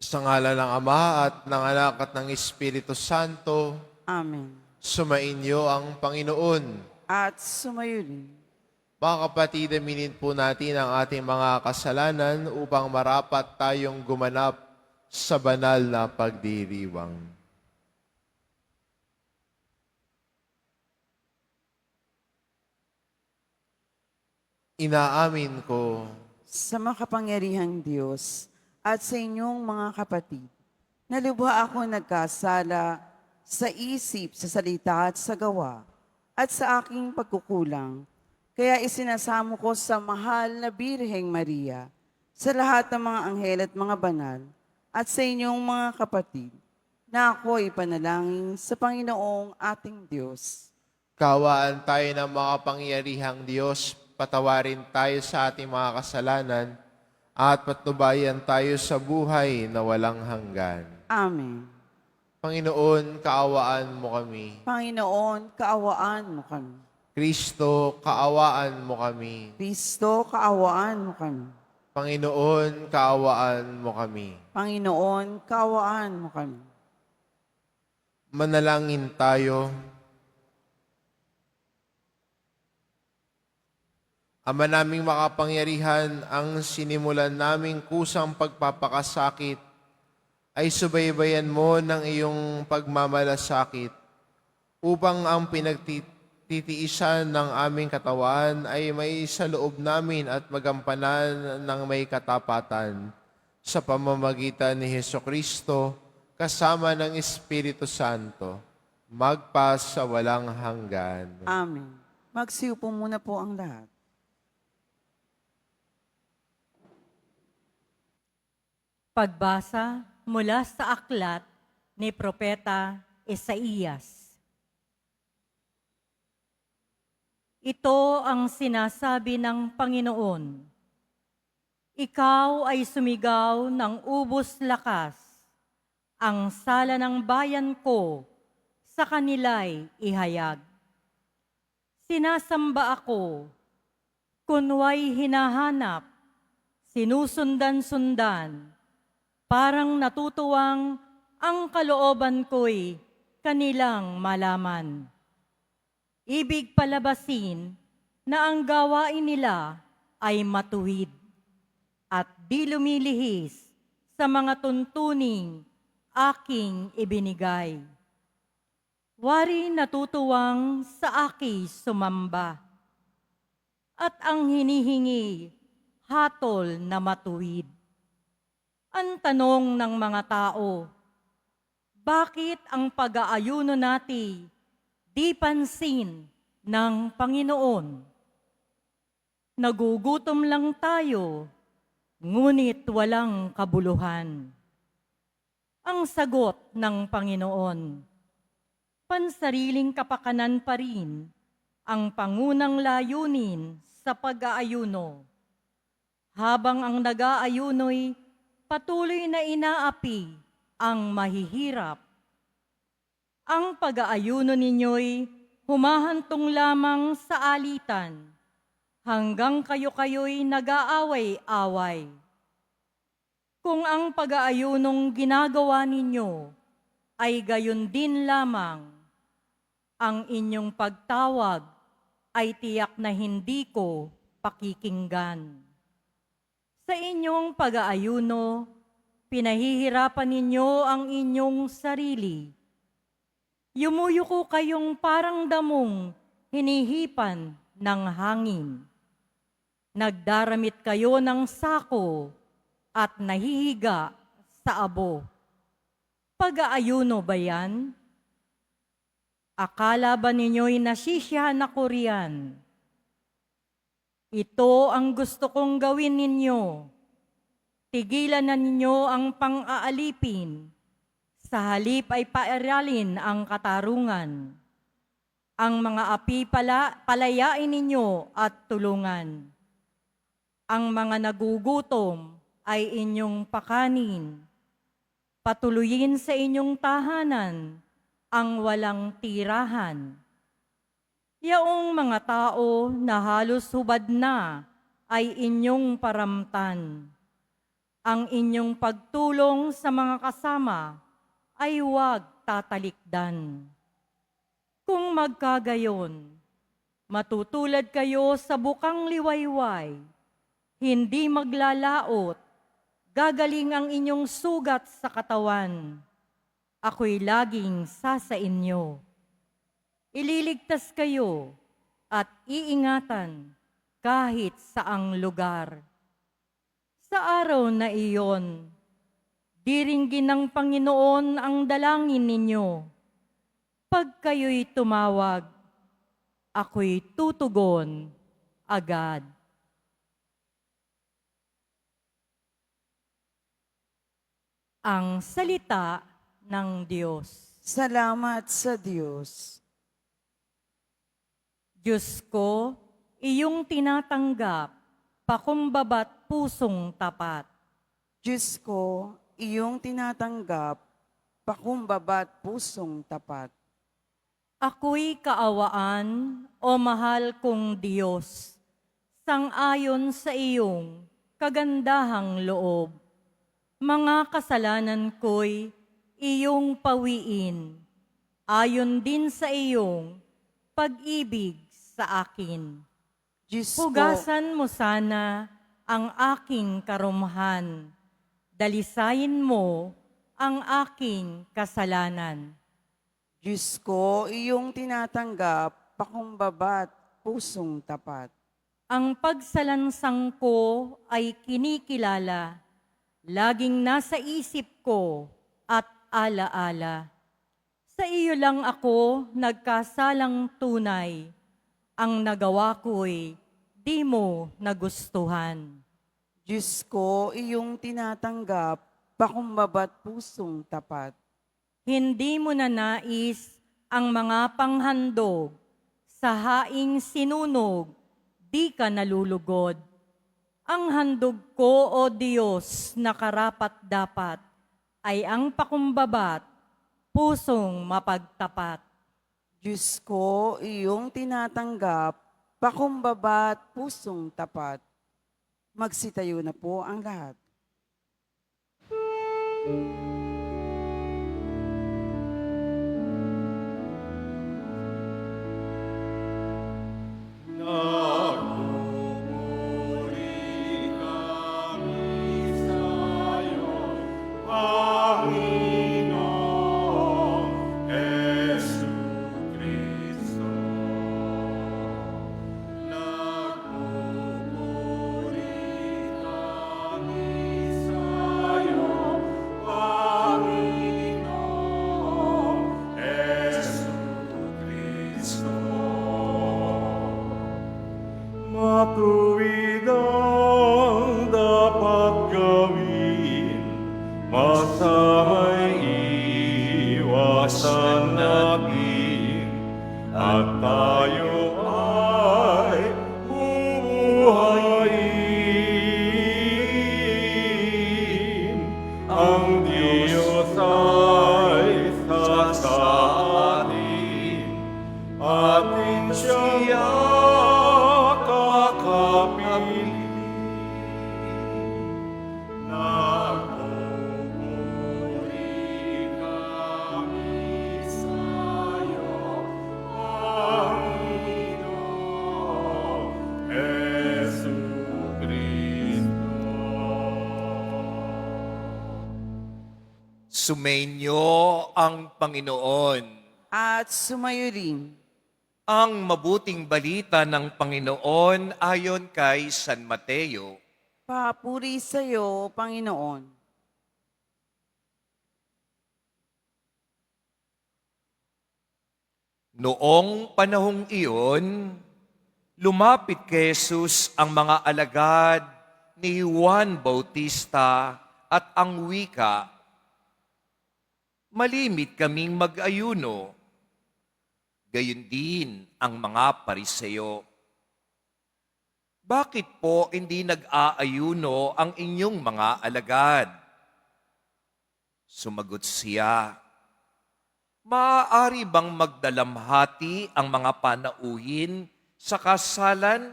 Sa ngalan ng Ama at ng Anak at ng Espiritu Santo, Amen. sumainyo ang Panginoon. At sumayo rin. Mga kapatid, aminin po natin ang ating mga kasalanan upang marapat tayong gumanap sa banal na pagdiriwang. Inaamin ko Sa makapangyarihang Diyos at sa inyong mga kapatid, na lubha ako nagkasala sa isip, sa salita at sa gawa, at sa aking pagkukulang. Kaya isinasamo ko sa mahal na Birheng Maria, sa lahat ng mga anghel at mga banal, at sa inyong mga kapatid, na ako ipanalangin sa Panginoong ating Diyos. kawaan tayo ng makapangyarihang Diyos, patawarin tayo sa ating mga kasalanan, at patnubayan tayo sa buhay na walang hanggan. Amen. Panginoon, kaawaan mo kami. Panginoon, kaawaan mo kami. Kristo, kaawaan mo kami. Kristo, kaawaan mo kami. Panginoon, kaawaan mo kami. Panginoon, kaawaan mo kami. Manalangin tayo. Ama naming makapangyarihan, ang sinimulan naming kusang pagpapakasakit ay subaybayan mo ng iyong pagmamalasakit upang ang pinagtitiisan ng aming katawan ay may sa loob namin at magampanan ng may katapatan sa pamamagitan ni Hesukristo kasama ng Espiritu Santo, magpas sa walang hanggan. Amen. Magsiupo muna po ang lahat. Pagbasa mula sa aklat ni Propeta Isaías. Ito ang sinasabi ng Panginoon. Ikaw ay sumigaw ng ubos lakas. Ang sala ng bayan ko sa kanila'y ihayag. Sinasamba ako, kunway hinahanap, sinusundan-sundan, parang natutuwang ang kalooban ko'y kanilang malaman. Ibig palabasin na ang gawain nila ay matuwid at di lumilihis sa mga tuntuning aking ibinigay. Wari natutuwang sa aki sumamba at ang hinihingi hatol na matuwid. Ang tanong ng mga tao, bakit ang pag-aayuno natin di pansin ng Panginoon? Nagugutom lang tayo, ngunit walang kabuluhan. Ang sagot ng Panginoon, pansariling kapakanan pa rin ang pangunang layunin sa pag-aayuno. Habang ang nag-aayuno'y patuloy na inaapi ang mahihirap. Ang pag-aayuno ninyo'y humahantong lamang sa alitan hanggang kayo-kayo'y nag-aaway-away. Kung ang pag-aayunong ginagawa ninyo ay gayon din lamang, ang inyong pagtawag ay tiyak na hindi ko pakikinggan. Sa inyong pag-aayuno, pinahihirapan ninyo ang inyong sarili. Yumuyuko kayong parang damong hinihipan ng hangin. Nagdaramit kayo ng sako at nahihiga sa abo. Pag-aayuno ba yan? Akala ba ninyo'y nasisiyahan ako riyan? Ito ang gusto kong gawin ninyo. Tigilan na ninyo ang pang-aalipin. Sa halip ay pairalin ang katarungan. Ang mga api palayain ninyo at tulungan. Ang mga nagugutom ay inyong pakanin. Patuloyin sa inyong tahanan ang walang tirahan. Yaong mga tao na halos hubad na ay inyong paramtan. Ang inyong pagtulong sa mga kasama ay huwag tatalikdan. Kung magkagayon, matutulad kayo sa bukang liwayway, hindi maglalaot, gagaling ang inyong sugat sa katawan. Ako'y laging sa inyo. Ililigtas kayo at iingatan kahit saang lugar. Sa araw na iyon, diringgin ng Panginoon ang dalangin ninyo. Pag kayo'y tumawag, ako'y tutugon agad. Ang salita ng Diyos. Salamat sa Diyos. Diyos ko, iyong tinatanggap, pakumbaba't pusong tapat. Diyos ko, iyong tinatanggap, pakumbaba't pusong tapat. Ako'y kaawaan, o mahal kong Diyos, sang-ayon sa iyong kagandahang loob. Mga kasalanan ko'y iyong pawiin, ayon din sa iyong pag-ibig sa akin. Diyos ko, Hugasan mo sana ang aking karumhan. Dalisayin mo ang aking kasalanan. Diyos ko, iyong tinatanggap, pakumbaba't pusong tapat. Ang pagsalansang ko ay kinikilala. Laging nasa isip ko at alaala. Sa iyo lang ako nagkasalang tunay. Ang nagawa ko'y di mo nagustuhan. Diyos ko, iyong tinatanggap, pakumbaba't pusong tapat. Hindi mo na nais ang mga panghandog. Sa haing sinunog, di ka nalulugod. Ang handog ko, O Diyos, na karapat-dapat, ay ang pakumbabat, pusong mapagtapat. Diyos ko, iyong tinatanggap, pakumbaba't pusong tapat. Magsitayo na po ang lahat. Matuwid ang dapat gawin, masama'y iwasan natin, at tayo ay bubuhayin. Ang Diyos ay sa atin, atin siya kakapilin. Nagpupuri kami sa'yo, Panginoon Jesucristo. Sumainyo ang Panginoon. At sumayo rin. Ang mabuting balita ng Panginoon ayon kay San Mateo. Papuri sa iyo, Panginoon. Noong panahong iyon, lumapit kay Jesus ang mga alagad ni Juan Bautista at ang wika, "Malimit kaming mag-ayuno." Gayon din ang mga Pariseo. "Bakit po hindi nag-aayuno ang inyong mga alagad?" Sumagot siya, "Maaari bang magdalamhati ang mga panauhin sa kasalan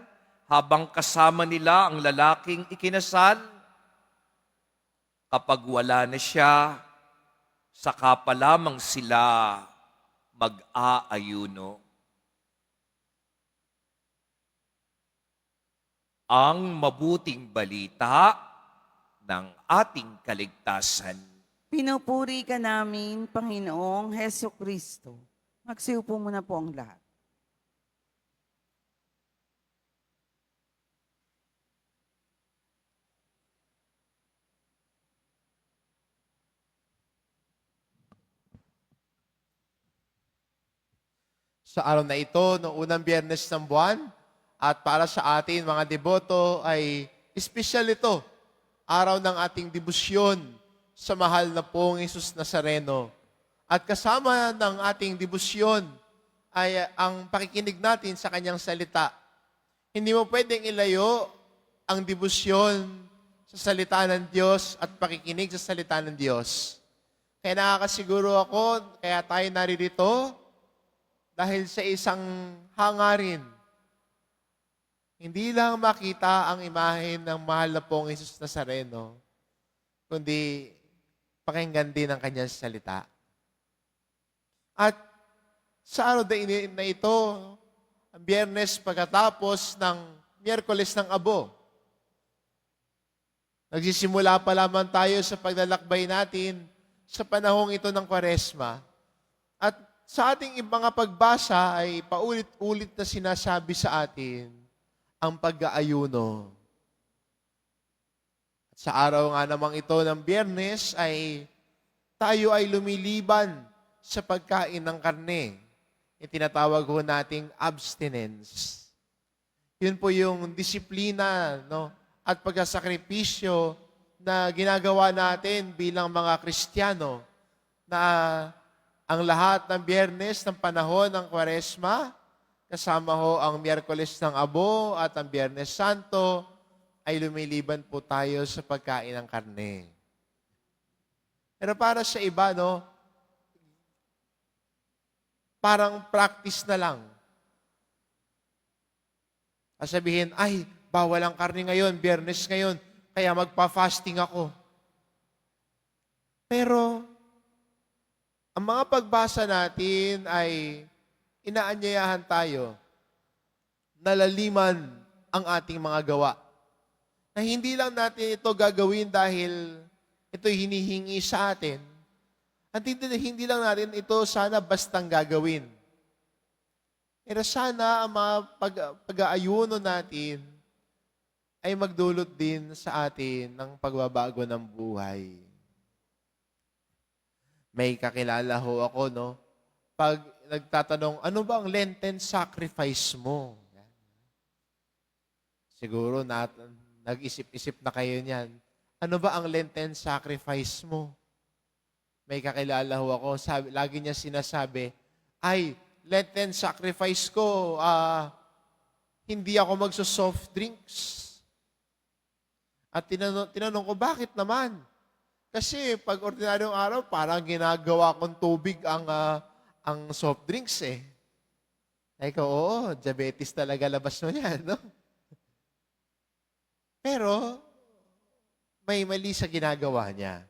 habang kasama nila ang lalaking ikinasal? Kapag wala na siya, saka pa lamang sila mag-aayuno. Ang mabuting balita ng ating kaligtasan. Pinupuri ka namin, Panginoong Heso Kristo. Magsiupo muna po ang lahat. Sa araw na ito, noong unang biyernes ng buwan, at para sa atin mga deboto ay espesyal ito, araw ng ating debosyon sa mahal na pong Jesus Nazareno. At kasama ng ating debosyon ay ang pakikinig natin sa kanyang salita. Hindi mo pwedeng ilayo ang debosyon sa salita ng Diyos at pakikinig sa salita ng Diyos. Kaya nakakasiguro ako, kaya tayo naririto, dahil sa isang hangarin, hindi lang makita ang imahe ng mahal na pong Jesus Nazareno, kundi pakinggan din ang kanyang salita. At sa araw na ito, ang biyernes pagkatapos ng Miyerkules ng Abo, nagsisimula pa lamang tayo sa paglalakbay natin sa panahong ito ng Kwaresma. At sa ating mga pagbasa ay paulit-ulit na sinasabi sa atin ang pag-aayuno. At sa araw nga namang ito ng Biyernes ay tayo ay lumiliban sa pagkain ng karne. Yung tinatawag ho nating abstinence. Yun po yung disiplina, no? At pagkasakripisyo na ginagawa natin bilang mga Kristiyano na ang lahat ng Biyernes ng panahon ng Kwaresma, kasama ho ang Miyerkules ng Abo at ang Biyernes Santo, ay lumiliban po tayo sa pagkain ng karne. Pero para sa iba, no, parang practice na lang. Sabihin, ay, bawal ang karne ngayon, Biyernes ngayon, kaya magpa-fasting ako. Pero, ang mga pagbasa natin ay inaanyayahan tayo na laliman ang ating mga gawa. Na hindi lang natin ito gagawin dahil ito'y hinihingi sa atin. At hindi lang natin ito sana bastang gagawin. Pero sana ang mga pag-aayuno natin ay magdulot din sa atin ng pagbabago ng buhay. May kakilala ho ako, no? Pag nagtatanong, ano ba ang Lenten sacrifice mo? Siguro nag-isip-isip na kayo niyan. Ano ba ang Lenten sacrifice mo? May kakilala ho ako, lagi niya sinasabi, ay, Lenten sacrifice ko, hindi ako magso-soft drinks. At tinanong ko, bakit naman? Kasi pag ordinaryong araw, parang ginagawa kong tubig ang soft drinks eh. Ay ko, oo, diabetes talaga labas mo yan, no? Pero, may mali sa ginagawa niya.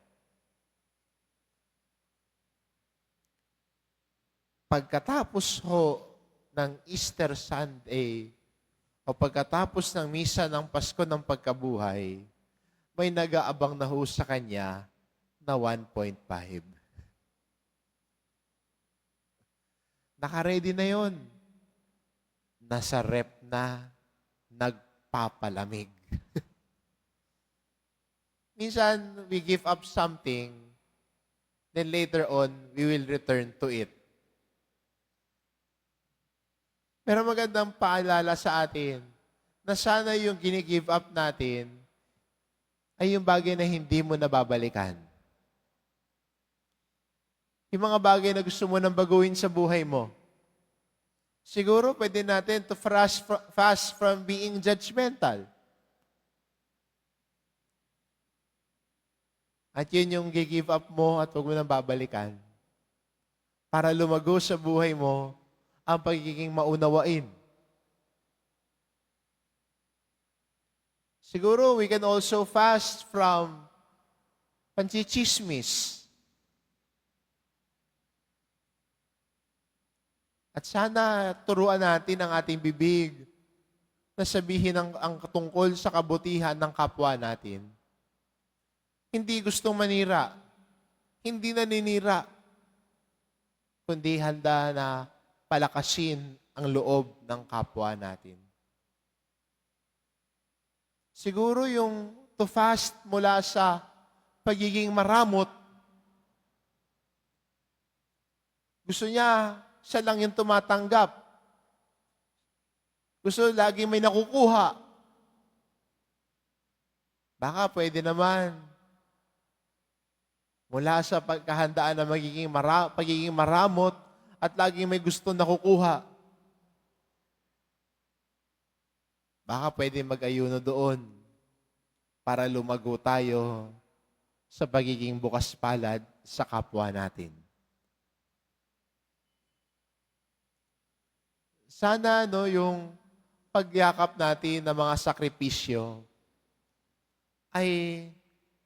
Pagkatapos ho ng Easter Sunday, o pagkatapos ng misa ng Pasko ng Pagkabuhay, may nag-aabang na ho sa kanya na 1.5. Naka-ready na yon. Nasa rep na, nagpapalamig. Minsan, we give up something, then later on, we will return to it. Pero magandang paalala sa atin na sana yung gini-give up natin ay yung bagay na hindi mo nababalikan. Yung mga bagay na gusto mo nang baguhin sa buhay mo. Siguro pwede natin to fast from being judgmental. At yun yung give up mo at huwag mo nang babalikan. Para lumago sa buhay mo ang pagiging maunawain. Siguro we can also fast from panchichismis. At sana turuan natin ang ating bibig na sabihin ang tungkol sa kabutihan ng kapwa natin. Hindi gustong manira, hindi naninira, kundi handa na palakasin ang loob ng kapwa natin. Siguro yung to fast mula sa pagiging maramot, gusto niya, siya lang yung tumatanggap. Gusto lagi may nakukuha. Baka pwede naman. Mula sa pagkahandaan na pagiging maramot at laging may gusto nakukuha. Baka pwede mag-ayuno doon para lumago tayo sa pagiging bukas palad sa kapwa natin. Sana yung pagyakap natin ng mga sakripisyo ay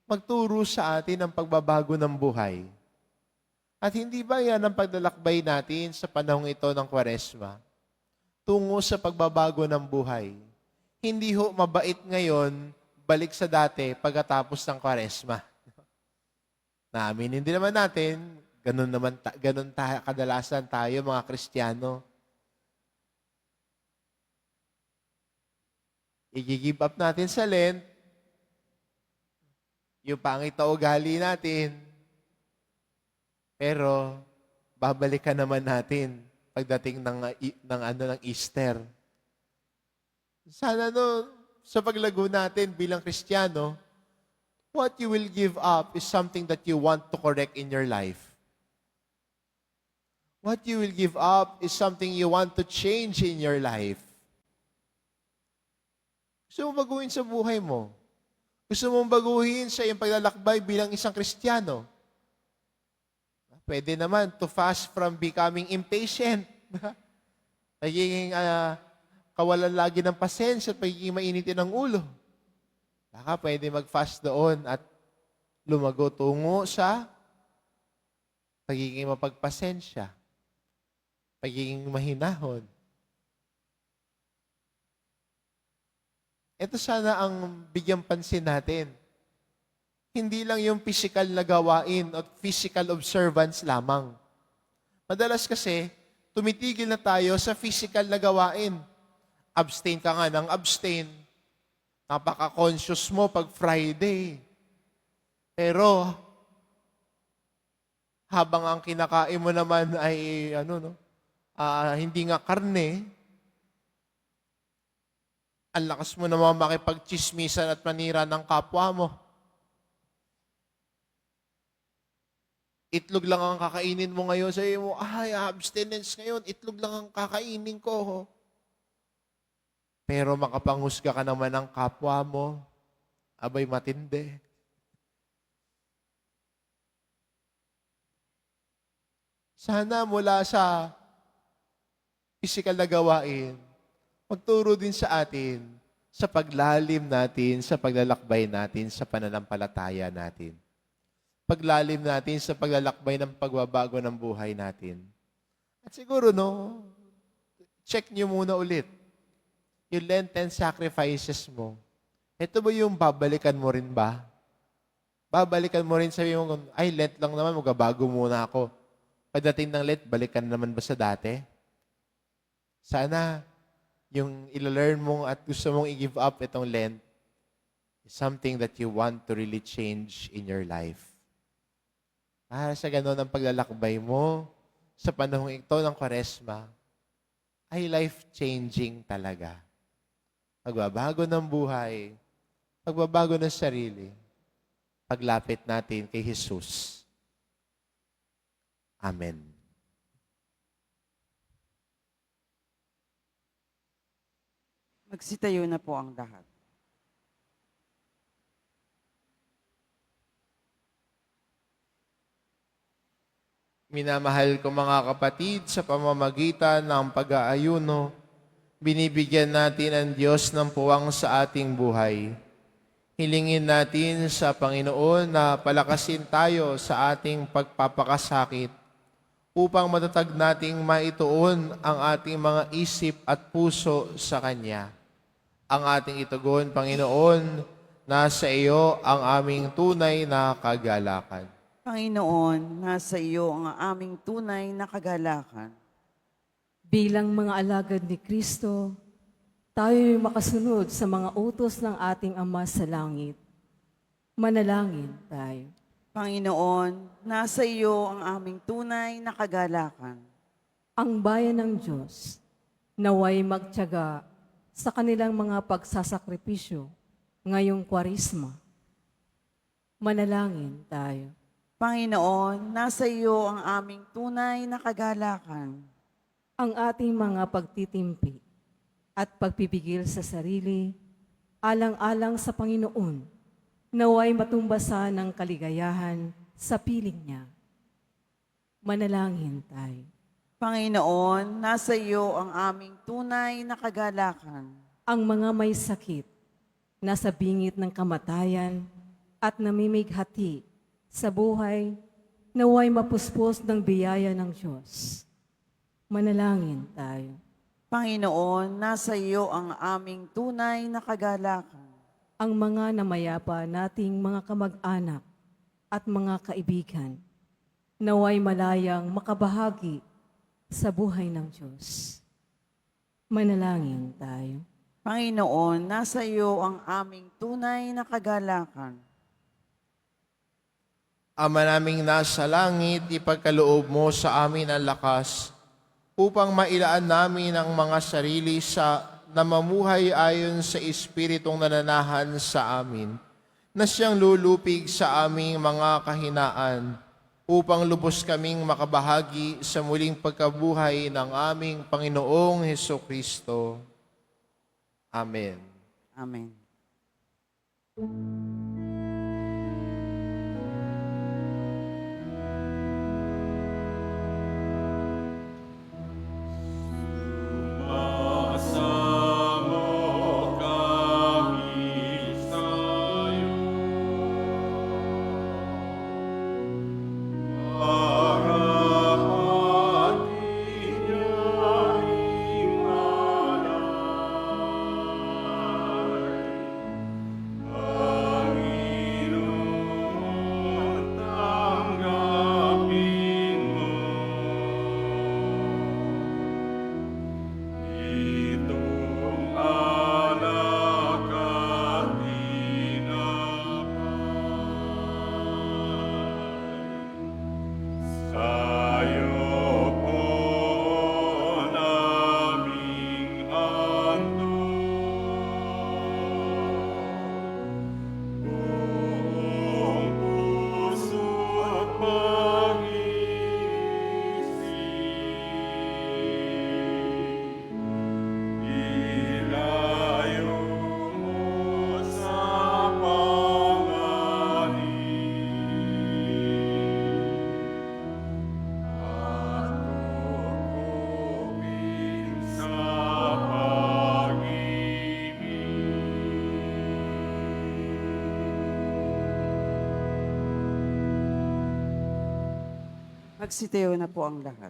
magturo sa atin ng pagbabago ng buhay. At hindi ba yan ang paglalakbay natin sa panahong ito ng Kwaresma? Tungo sa pagbabago ng buhay. Hindi ho mabait ngayon, balik sa dati pagkatapos ng Kwaresma. Naaminin din naman natin, ganun kadalasan tayo mga Kristiyano. I-give up natin sa Lent, yung pangit na ugali natin, pero babalikan naman natin pagdating ng Easter. Sana sa paglago natin bilang Kristiyano, what you will give up is something that you want to correct in your life. What you will give up is something you want to change in your life. Gusto mong baguhin sa buhay mo. Gusto mong baguhin sa iyong paglalakbay bilang isang Kristiyano. Pwede naman to fast from becoming impatient. Nagiging kawalan lagi ng pasensya at pagiging mainitin ng ulo. Baka pwede mag-fast doon at lumago tungo sa pagiging mapagpasensya, pagiging mahinahon. Ito sana ang bigyang pansin natin. Hindi lang yung physical na gawain at physical observance lamang. Madalas kasi, tumitigil na tayo sa physical na gawain. Abstain ka nga ng abstain. Napaka-conscious mo pag Friday. Pero, habang ang kinakain mo naman ay, hindi nga karne, ang lakas mo naman makipagchismisan at manira ng kapwa mo. Itlog lang ang kakainin mo ngayon. Sabi mo, abstinence ngayon. Itlog lang ang kakainin ko. Pero makapanghusga ka naman ng kapwa mo. Abay matindi. Sana mula sa physical na gawain, magturo din sa atin sa paglalim natin, sa paglalakbay natin, sa pananampalataya natin. Paglalim natin sa paglalakbay ng pagbabago ng buhay natin. At siguro, check nyo muna ulit yung Lenten sacrifices mo. Ito ba yung babalikan mo rin ba? Babalikan mo rin, sabi mo, Lent lang naman, magbabago muna ako. Pagdating ng Lent, balikan naman ba sa dati? Sana, yung ilo-learn mo at gusto mong i-give up itong Lent is something that you want to really change in your life. Para sa ganun ang paglalakbay mo sa panahong ito ng Kwaresma ay life-changing talaga. Pagbabago ng buhay, pagbabago ng sarili, paglapit natin kay Jesus. Amen. Magsitayo na po ang lahat. Minamahal ko mga kapatid, sa pamamagitan ng pag-aayuno, binibigyan natin ang Diyos ng puwang sa ating buhay. Hilingin natin sa Panginoon na palakasin tayo sa ating pagpapakasakit upang matatag nating maituon ang ating mga isip at puso sa Kanya. Ang ating itugon, Panginoon, nasa iyo ang aming tunay na kagalakan. Panginoon, nasa iyo ang aming tunay na kagalakan. Bilang mga alagad ni Kristo, tayo'y makasunod sa mga utos ng ating Ama sa langit. Manalangin tayo. Panginoon, nasa iyo ang aming tunay na kagalakan. Ang bayan ng Diyos, naway magtiyaga sa kanilang mga pagsasakripisyo ngayong Kwarisma. Manalangin tayo. Panginoon, nasa iyo ang aming tunay na kagalakan. Ang ating mga pagtitimpi at pagpipigil sa sarili, alang-alang sa Panginoon, naway matumbasan ng kaligayahan sa piling niya. Manalangin tayo. Panginoon, nasa iyo ang aming tunay na kagalakan. Ang mga may sakit, nasa bingit ng kamatayan at namimighati sa buhay, naway mapuspos ng biyaya ng Diyos. Manalangin tayo. Panginoon, nasa iyo ang aming tunay na kagalakan. Ang mga namayapa nating mga kamag-anak at mga kaibigan, naway malayang makabahagi sa buhay ng Diyos. Manalangin tayo. Panginoon, nasa iyo ang aming tunay na kagalakan. Ama naming nasa langit, ipagkaloob mo sa amin ang lakas upang mailaan namin ang mga sarili sa namamuhay ayon sa Espiritong nananahan sa amin, na siyang lulupig sa aming mga kahinaan, upang lubos kaming makabahagi sa muling pagkabuhay ng aming Panginoong Hesukristo. Amen. Amen. Sumasamo kami sa'yo para patinyahin alay. Panginoon, tanggapin mo itong alak at tinapay. Sa'yo po naming handog, buong puso at pag-iisip. Ilayo mo sa panganib at kukupin sa pag-ibig. Magsitayo na po ang lahat.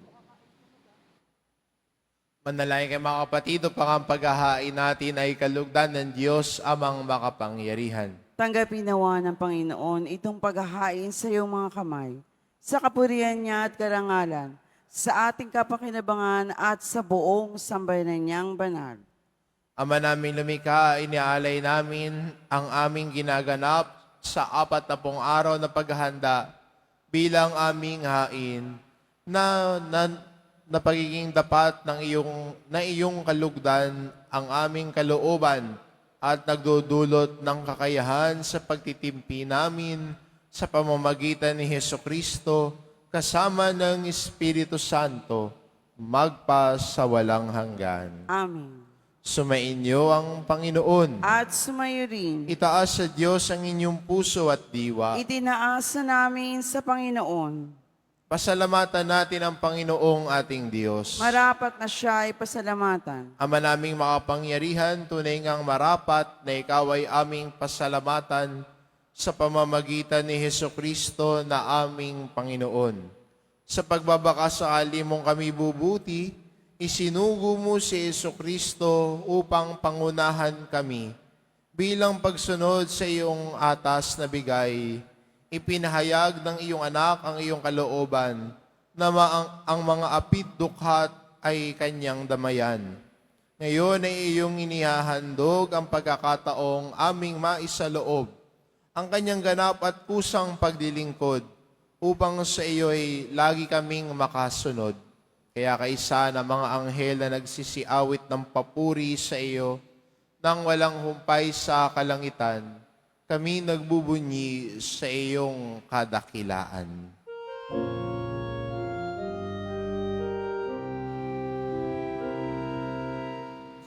Manalangin kayo mga kapatid, upang ang paghahain natin ay kalugdan ng Diyos amang makapangyarihan. Tanggapin nawa ng Panginoon itong paghahain sa iyong mga kamay, sa kapurihan niya at karangalan, sa ating kapakinabangan at sa buong sambayanan niyang banal. Ama naming lumikha, iniaalay namin ang aming ginaganap sa 40 araw na paghahanda bilang aming hain na pagiging dapat ng iyong kalugdan ang aming kalooban at nagdudulot ng kakayahan sa pagtitimpi namin sa pamamagitan ni Hesukristo kasama ng Espiritu Santo magpa sa walang hanggan. Amen. Sumainyo ang Panginoon. At sumayo rin, Itaas sa Diyos ang inyong puso at diwa. itinaasa namin sa Panginoon Pasalamatan natin ang Panginoong ating Diyos. Marapat na siya ay pasalamatan. Ama naming makapangyarihan, tunay ngang marapat na ikaw ay aming pasalamatan sa pamamagitan ni Heso Kristo na aming Panginoon. Sa pagbabakasakali mong kami bubuti, isinugo mo si Heso Kristo upang pangunahan kami. Bilang pagsunod sa iyong atas na bigay, ipinahayag ng iyong anak ang iyong kalooban na ang mga apit dukhat ay kanyang damayan. Ngayon ay iyong inihahandog ang pagkakataong aming maisaloob ang kanyang ganap at kusang pagdilingkod upang sa iyo ay lagi kaming makasunod. Kaya kaisa ng mga anghel na nagsisiawit ng papuri sa iyo nang walang humpay sa kalangitan, kami nagbubunyi sa iyong kadakilaan.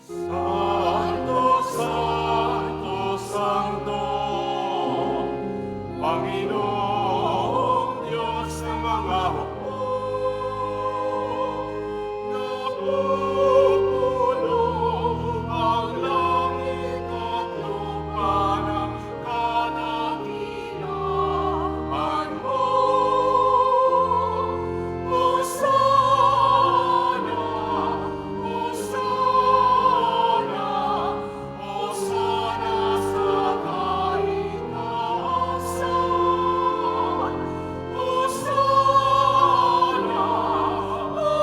Santo, Santo, Santo, Panginoong Diyos ng mga hukbo, napupuno ang langit at lupa ng kadakilaan mo. Hosana, Hosana, Hosana sa kaitaasan. Hosana,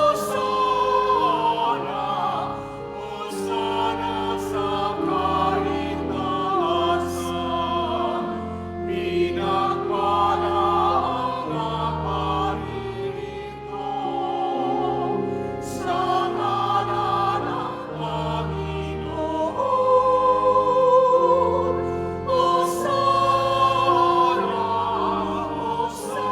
Hosana, Hosana sa kaitaasan. Pinagpala ang naparirito sa ngalan ng Panginoon. Hosana, Hosana,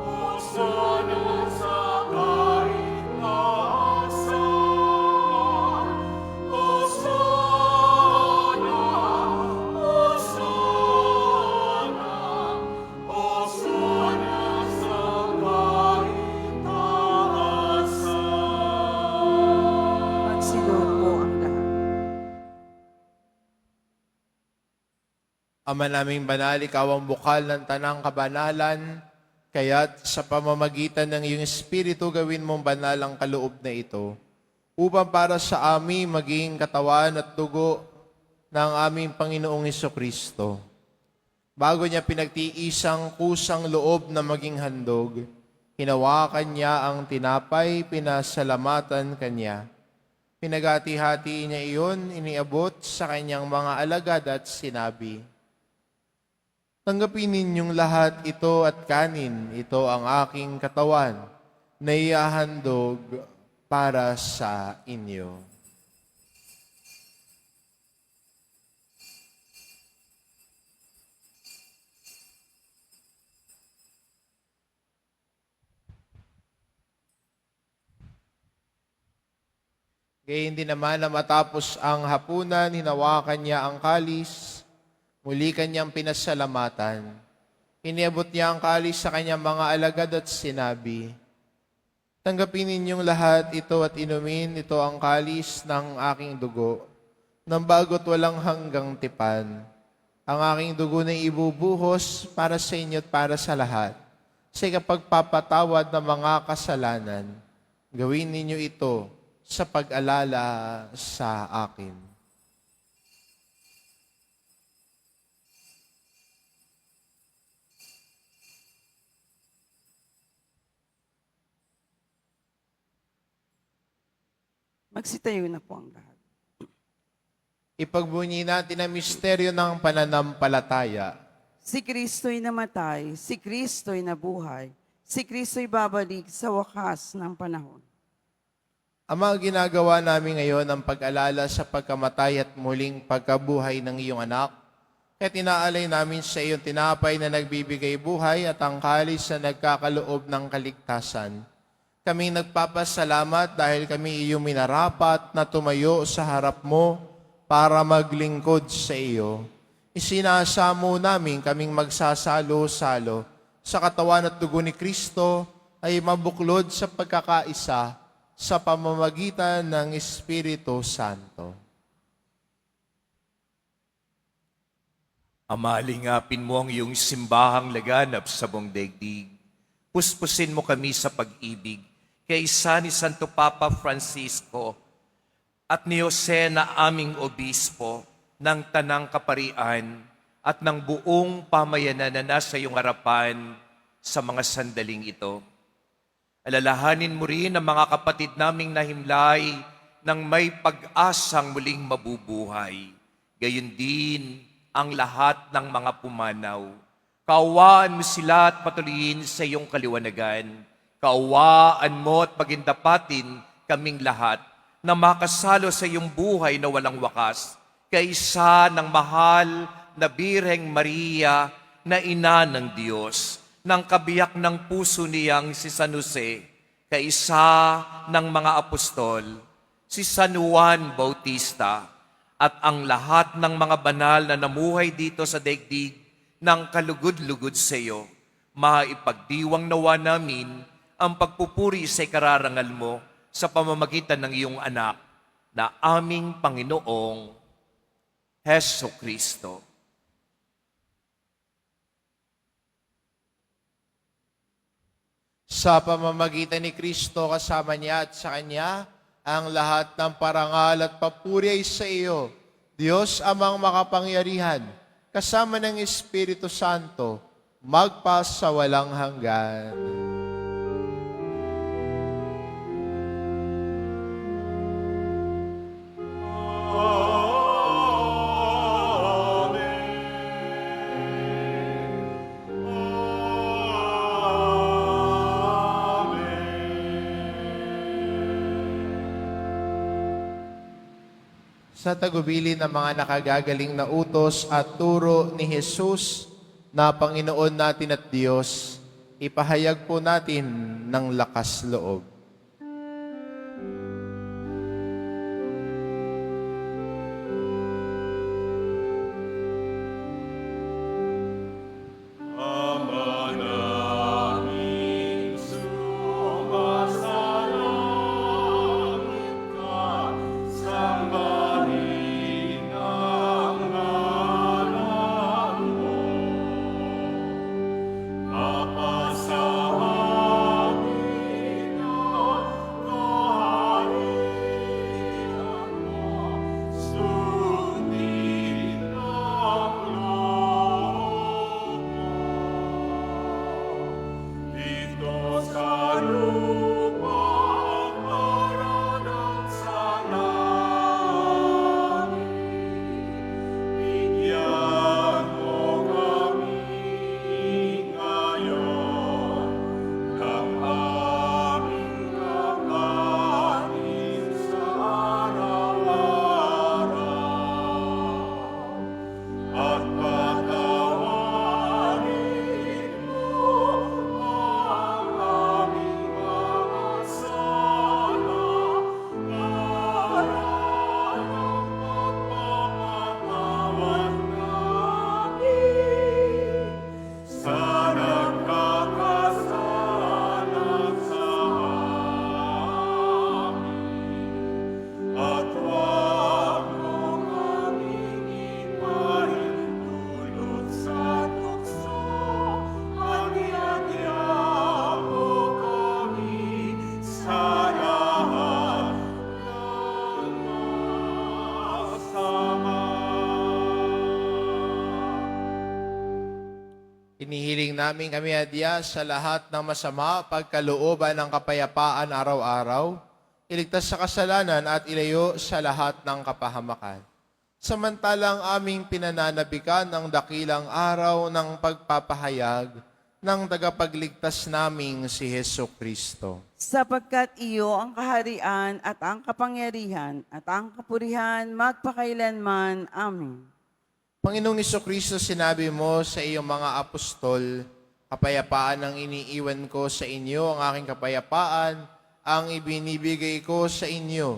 Hosana sa kaitaasan. Hosana, Hosana, Hosana sa kaitaasan. Magsinuot po ang lahat. Ama naming banal, ikaw ang bukal ng tanang kabanalan, kaya't sa pamamagitan ng iyong Espiritu gawin mong banal ang kaloob na ito, upang para sa amin maging katawan at dugo ng aming Panginoong Hesukristo. Bago niya pinagtiisang kusang loob na maging handog, hinawakan niya ang tinapay, pinasalamatan kanya. Pinagati-hati niya iyon, iniabot sa kanyang mga alagad at sinabi, "Tanggapin ninyong lahat ito at kanin, ito ang aking katawan na ihahandog para sa inyo." Gayun din naman na matapos ang hapunan, hinawakan niya ang kalis, muli kanyang pinasalamatan. Iniabot niya ang kalis sa kanyang mga alagad at sinabi, "Tanggapin ninyong lahat ito at inumin, ito ang kalis ng aking dugo, ng bago't walang hanggang tipan. Ang aking dugo na ibubuhos para sa inyo at para sa lahat, sa ikapagpapatawad ng mga kasalanan. Gawin ninyo ito sa pag-alala sa akin." Magsitayo na po ang lahat. Ipagbunyi natin ang misteryo ng pananampalataya. Si Kristo'y namatay, si Kristo'y nabuhay, si Kristo'y babalik sa wakas ng panahon. Ama, ginagawa namin ngayon ang pag-alala sa pagkamatay at muling pagkabuhay ng iyong anak. Kaya tinaalay namin sa iyong tinapay na nagbibigay buhay at ang kalis na nagkakaloob ng kaligtasan. Kami nagpapasalamat dahil kami iyong minarapat na tumayo sa harap mo para maglingkod sa iyo. Isinasamo namin kaming magsasalo-salo sa katawan at dugo ni Kristo ay mabuklod sa pagkakaisa sa pamamagitan ng Espiritu Santo. Amalingapin mo ang iyong simbahang laganap sa buong daigdig. Puspusin mo kami sa pag-ibig kay isa ni Santo Papa Francisco at ni Jose na aming obispo ng Tanang Kaparian at ng buong pamayanan na nasa iyong harapan sa mga sandaling ito. Alalahanin mo rin ang mga kapatid naming nahimlay ng may pag-asang muling mabubuhay. Gayon din ang lahat ng mga pumanaw. Kaawaan mo sila at patuloyin sa iyong kaliwanagan. Kaawaan mo at pagindapatin kaming lahat na makasalo sa iyong buhay na walang wakas, kaysa ng mahal na Birheng Maria na ina ng Diyos, ng kabiyak ng puso niyang si San Jose, kaysa ng mga apostol, si San Juan Bautista, at ang lahat ng mga banal na namuhay dito sa daigdig ng kalugod-lugod sa iyo, maipagdiwang nawa namin ang pagpupuri sa ikararangal mo sa pamamagitan ng iyong anak na aming Panginoong Heso Kristo. Sa pamamagitan ni Kristo kasama niya at sa Kanya, ang lahat ng parangal at papuri ay sa iyo, Diyos amang makapangyarihan, kasama ng Espiritu Santo, magpa sa walang hanggan. Sa tagubili ng mga nakagagaling na utos at turo ni Jesus na Panginoon natin at Diyos, ipahayag po natin ng lakas loob. Ama namin, sumasalangit ka, sambahin ang ngalan mo. Mapasa amin ang kaharian mo, sundin ang loob mo. Dito sa lupa parang sa langit, bigyan mo kami ngayon ng aming kakanin sa araw-araw. At patawarin mo ang aming mga sala para ng pagpapatawad namin sa nagkakasala sa amin. At huwag mo kaming ipahintulot sa tukso, at iadya mo kami sa lahat ng masama. Inihiling namin kami adya sa lahat ng masama, pagkalooban ng kapayapaan araw-araw, iligtas sa kasalanan at ilayo sa lahat ng kapahamakan. Samantalang aming pinananabikan ang dakilang araw ng pagpapahayag ng tagapagligtas naming si Heso Kristo. Sapagkat iyo ang kaharian at ang kapangyarihan at ang kapurihan magpakailanman. Amen. Panginoong Kristo, sinabi mo sa iyong mga apostol, kapayapaan ang iniiwan ko sa inyo, ang aking kapayapaan ang ibinibigay ko sa inyo.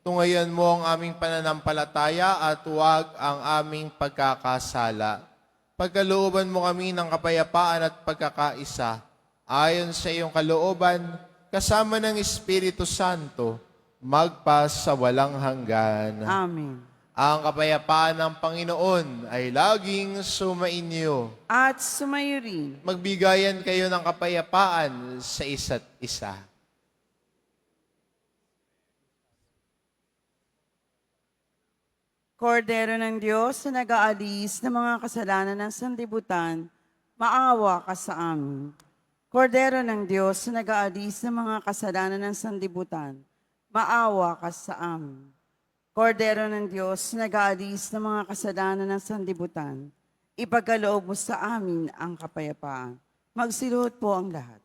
Tungayan mo ang aming pananampalataya at huwag ang aming pagkakasala. Pagkalooban mo kami ng kapayapaan at pagkakaisa, ayon sa iyong kalooban, kasama ng Espiritu Santo, magpa sa walang hanggan. Amen. Ang kapayapaan ng Panginoon ay laging sumainyo. At sumayo rin. Magbigayan kayo ng kapayapaan sa isa't isa. Kordero ng Diyos na nag-aalis ng mga kasalanan ng sanlibutan, maawa ka sa amin. Kordero ng Diyos na nag-aalis ng mga kasalanan ng sanlibutan, maawa ka sa amin. Kordero ng Diyos na nag-aalis ng mga kasalanan ng sanlibutan, ipagkaloob mo sa amin ang kapayapaan. Magsiluhod po ang lahat.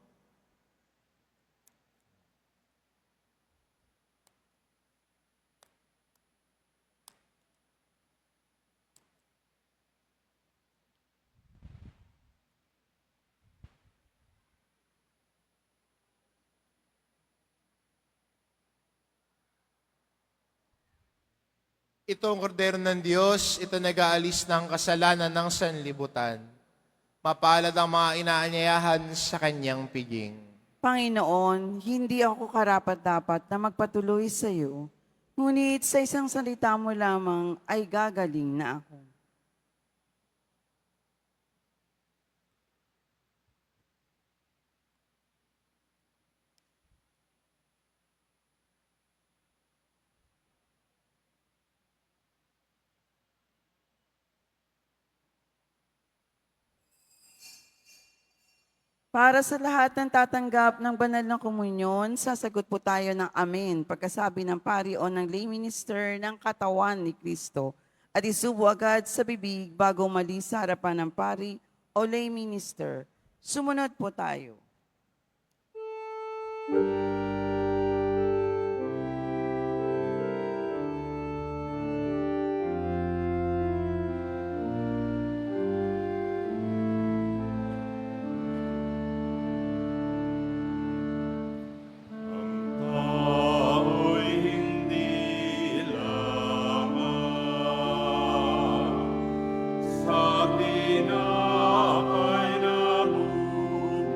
Ito ang kordero ng Diyos, ito nag-aalis ng kasalanan ng sanlibutan. Mapalad ang mga inaanyayahan sa kanyang piging. Panginoon, hindi ako karapat-dapat na magpatuloy sa iyo, ngunit sa isang salita mo lamang ay gagaling na ako. Para sa lahat ng tatanggap ng banal na komunyon, sasagot po tayo ng amen pagkasabi ng pari o ng lay minister ng katawan ni Kristo at isubo agad sa bibig bago umalis sa harapan ng pari o lay minister. Sumunod po tayo. Tao'y hindi lamang sa tinapay na bumubuhay,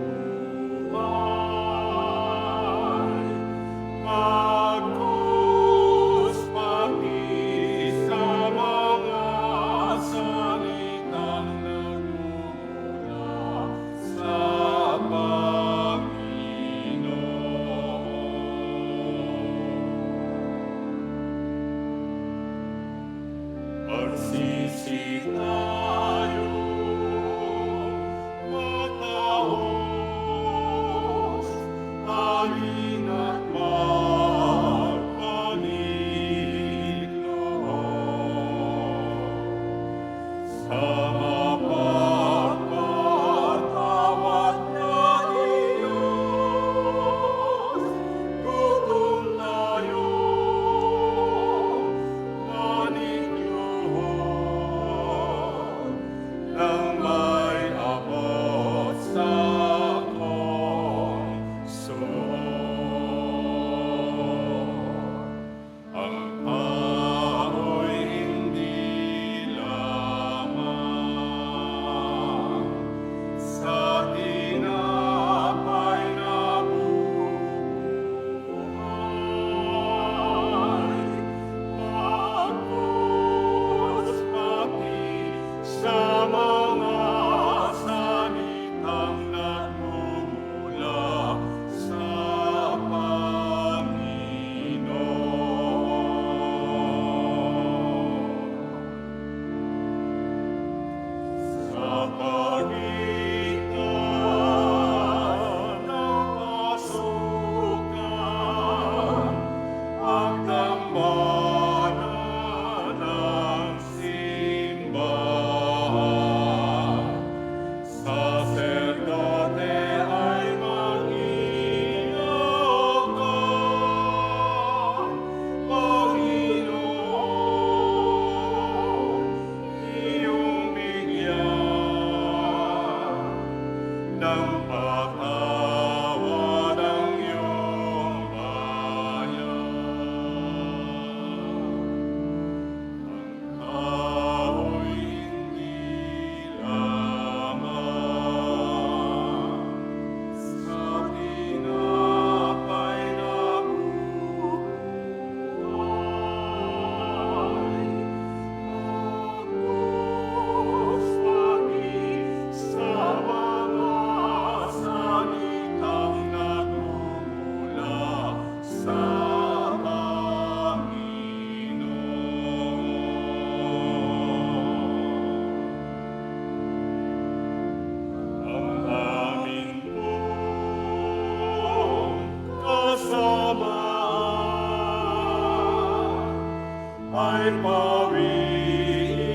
ay pawiin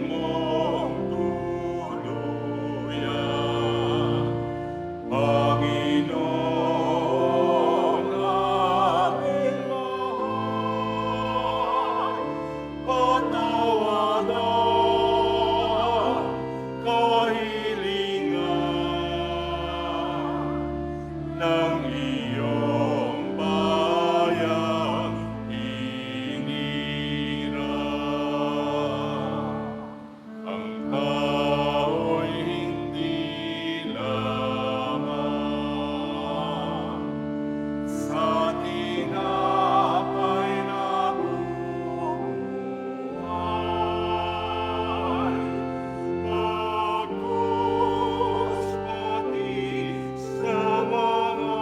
mong tuluyan. Panginoon aming mahal, patawaran kahilingan ng iyong bayang hinirang. Ang tao'y hindi lamang sa tinapay na buhay, bagkus pati sa mga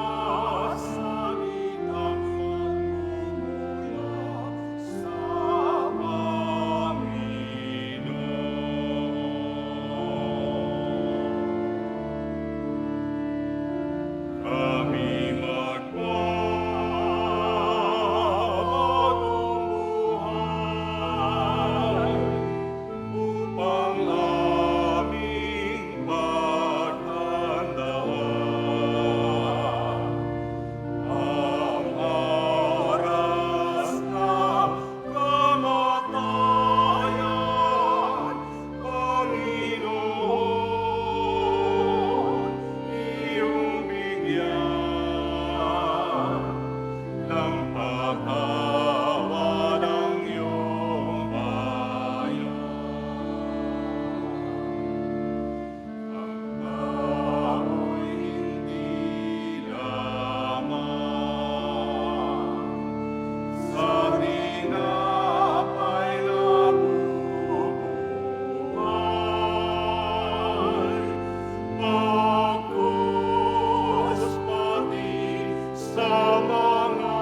salitang nagmumula sa Panginoon. Kami magbabagong buhay upang aming paghandaan ang oras ng kamatayan. Panginoon, iyong bigyan ng pagtawad ang iyong bayan. Ang tao'y hindi lamang sa tinapay na buhay, bagkus pati sa mga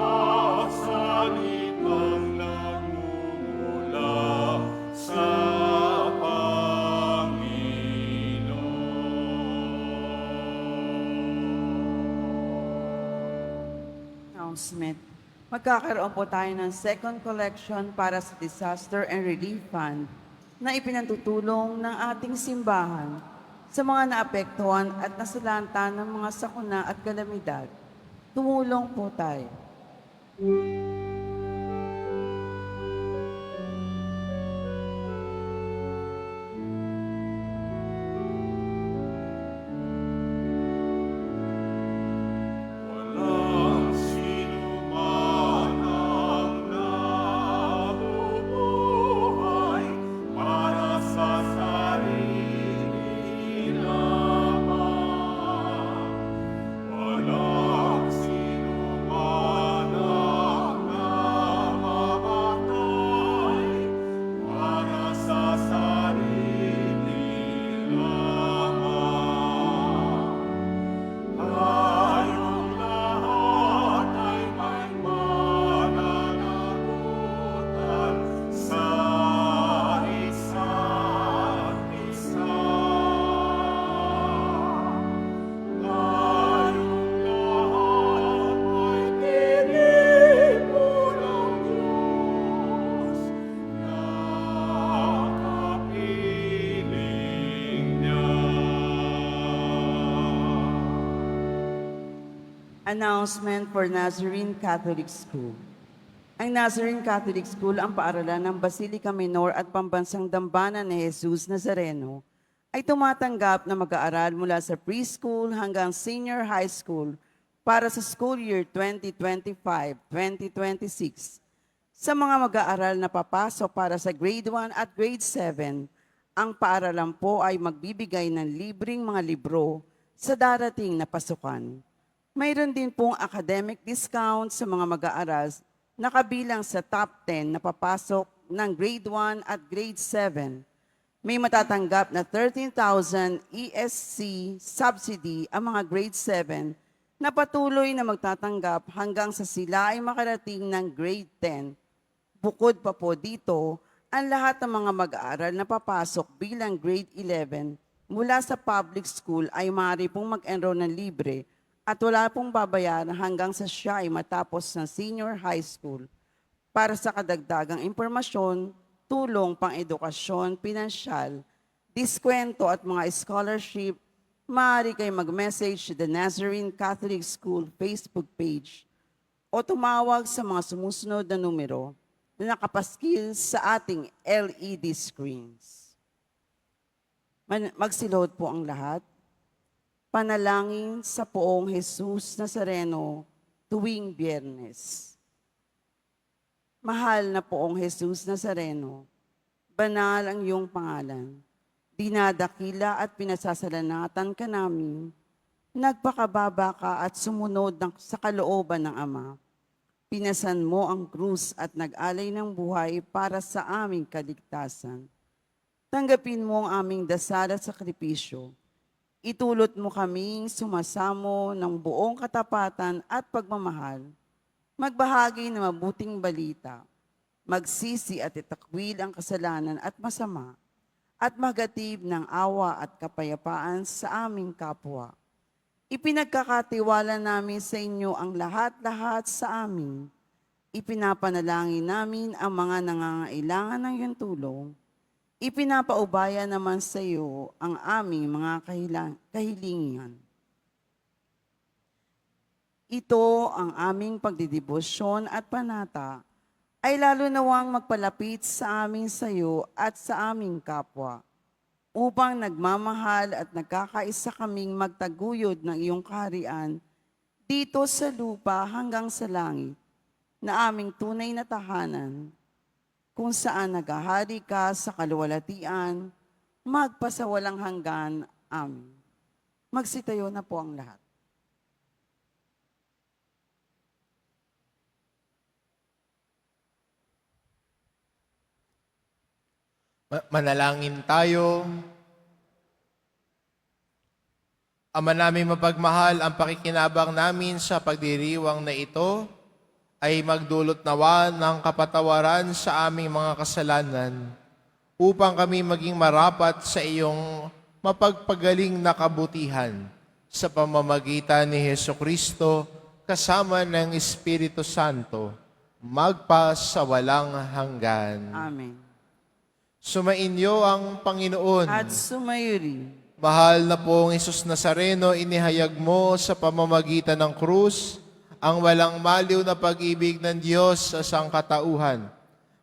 salitang nagmumula sa Panginoon. Announcement. Magkakaroon po tayo ng second collection para sa Disaster and Relief Fund na ipinatutulong ng ating simbahan sa mga naapektuhan at nasalanta ng mga sakuna at kalamidad. Tumulong po tayo. Walang sinuman ang nabubuhay para sa sarili lamang. Walang sinuman ang namamatay para sa sarili lamang. Tayong lahat ay may pananagutan sa isa't isa. Tayong lahat ay tinipon ng Diyos na kapiling niya. Announcement for Nazarene Catholic School. Ang Nazarene Catholic School ang paaralan ng Basilica Minor at Pambansang Dambana ni Jesus Nazareno ay tumatanggap na mag-aaral mula sa preschool hanggang senior high school para sa school year 2025-2026. Sa mga mag-aaral na papasok para sa grade 1 at grade 7, ang paaralan po ay magbibigay ng libreng mga libro sa darating na pasukan. Mayroon din pong academic discount sa mga mag-aaral na kabilang sa top 10 na papasok ng grade 1 at grade 7. May matatanggap na 13,000 ESC subsidy ang mga grade 7 na patuloy na magtatanggap hanggang sa sila ay makarating ng grade 10. Bukod pa po dito, ang lahat ng mga mag-aaral na papasok bilang grade 11 mula sa public school ay maaari pong mag-enroll ng libre at wala pong babayaran hanggang sa siya ay matapos ng senior high school. Para sa kadagdagang impormasyon, tulong pang-edukasyon, pinansyal, diskwento at mga scholarship, maaari kayo mag-message to the Nazarene Catholic School Facebook page o tumawag sa mga sumusunod na numero na nakapaskil sa ating LED screens. Magsilod po ang lahat. Panalangin sa Poong Jesus Nazareno tuwing Biyernes. Mahal na Poong Jesus Nazareno, banal ang iyong pangalan. Dinadakila at pinasasalamatan ka namin. Nagpakababa ka at sumunod sa kalooban ng Ama. Pinasan mo ang krus at nag-alay ng buhay para sa aming kaligtasan. Tanggapin mo ang aming dasal at sakripisyo. Itulot mo kaming sumasamo ng buong katapatan at pagmamahal. Magbahagi ng mabuting balita, magsisi at itakwil ang kasalanan at masama, at magatib ng awa at kapayapaan sa aming kapwa. Ipinagkakatiwala namin sa inyo ang lahat-lahat sa amin. Ipinapanalangin namin ang mga nangangailangan ng iyong tulong. Ipinapaubaya naman sa iyo ang aming mga kahilingan. Ito ang aming pagdidibosyon at panata ay lalo nawang magpalapit sa amin sa iyo at sa aming kapwa, upang nagmamahal at nagkakaisa kaming magtaguyod ng iyong kaharian dito sa lupa hanggang sa langit, na aming tunay na tahanan, kung saan naghahari ka sa kaluwalhatian, magpasawalang hanggan. Amen. Magsitayo na po ang lahat. Manalangin tayo. Ama namin mapagmahal, ang pakikinabang namin sa pagdiriwang na ito ay magdulot nawa ng kapatawaran sa aming mga kasalanan upang kami maging marapat sa iyong mapagpagaling na kabutihan sa pamamagitan ni Hesukristo kasama ng Espiritu Santo magpa sa walang hanggan. Amen. Sumainyo ang Panginoon. At sumayo rin. Mahal na pong Hesus Nazareno, inihayag mo sa pamamagitan ng krus ang walang maliw na pag-ibig ng Diyos sa sangkatauhan.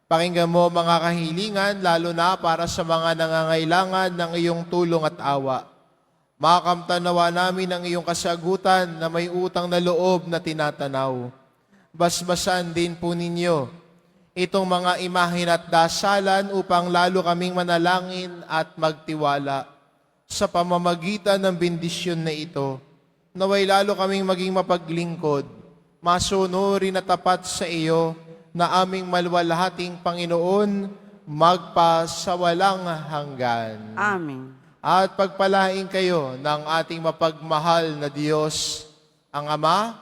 Pakinggan mo mga kahilingan, lalo na para sa mga nangangailangan ng iyong tulong at awa. Makamtanawa namin ang iyong kasagutan na may utang na loob na tinatanaw. Basbasan din po ninyo itong mga imahin at dasalan upang lalo kaming manalangin at magtiwala. Sa pamamagitan ng bendisyon na ito, naway lalo kaming maging mapaglingkod, masunurin at tapat sa iyo na aming maluwalhating Panginoon, magpa sa walang hanggan. Amen. At pagpalain kayo ng ating mapagmahal na Diyos, ang Ama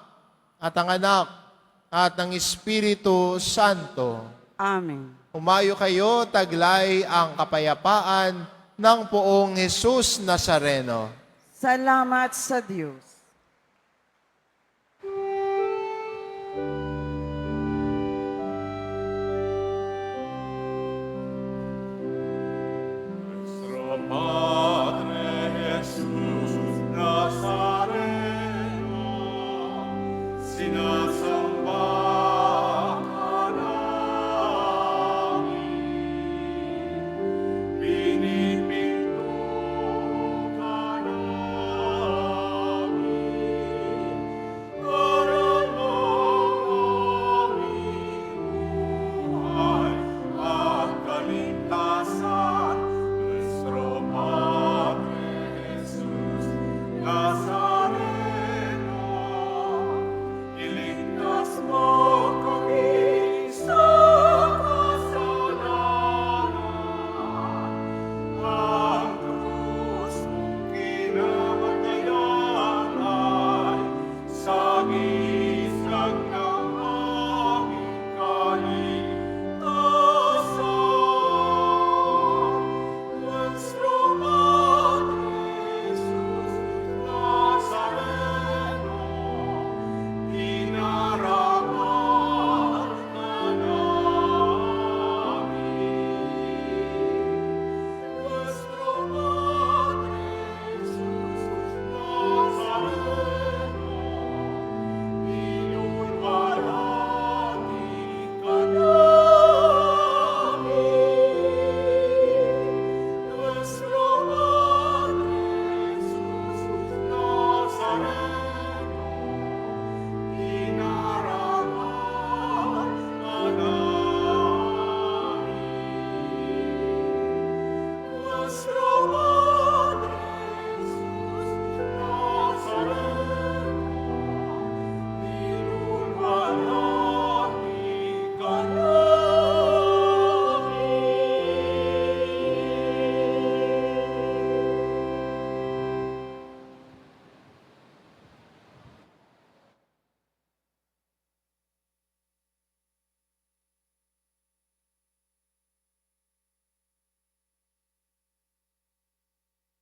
at ang Anak at ang Espiritu Santo. Amen. Umayo kayo, taglay ang kapayapaan ng Poong Jesus Nazareno. Salamat sa Diyos. Nuestro Padre Jesús Nazareno, sinasamba ka namin, pinipinto ka namin, para ng aming buhay at kaligtasan. Nuestro Padre Jesús Nazareno, iligtas mo kami sa kasalanan. Ang krus mong kinamatayan ay saging